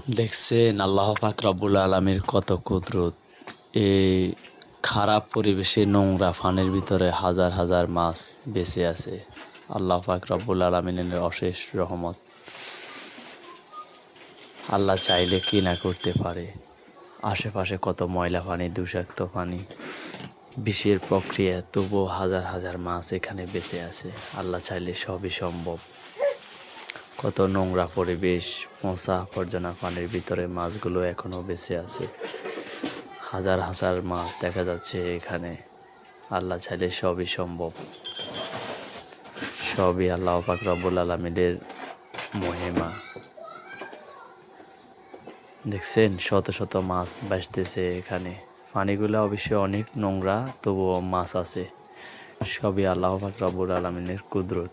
দেখছেন আল্লাহ পাক রব্বুল আলামির কত কুদরত। এই খারাপ পরিবেশে নোংরা পানির ভিতরে হাজার হাজার মাছ বেঁচে আছে। আল্লাহ পাক রব্বুল আলামিনের অশেষ রহমত। আল্লাহ চাইলে কি না করতে পারে। আশেপাশে কত ময়লা পানি, দূষাক্ত পানি, বিষের প্রক্রিয়া, তবুও হাজার হাজার মাছ এখানে বেঁচে আছে। আল্লাহ চাইলে সবই সম্ভব। কত নোংরা পরিবেশ, পচা আবর্জনা পানির ভিতরে মাছগুলো এখনো বেঁচে আছে। হাজার হাজার মাছ দেখা যাচ্ছে এখানে। আল্লাহ চাইলে সবই সম্ভব। সবই আল্লাহ পাক রব্বুল আলামিনের মহিমা। দেখছেন শত শত মাছ ভাসতেছে এখানে। পানিগুলো অবশ্যই অনেক নোংরা, তবুও মাছ আছে। সবই আল্লাহ পাক রব্বুল আলামিনের কুদরত।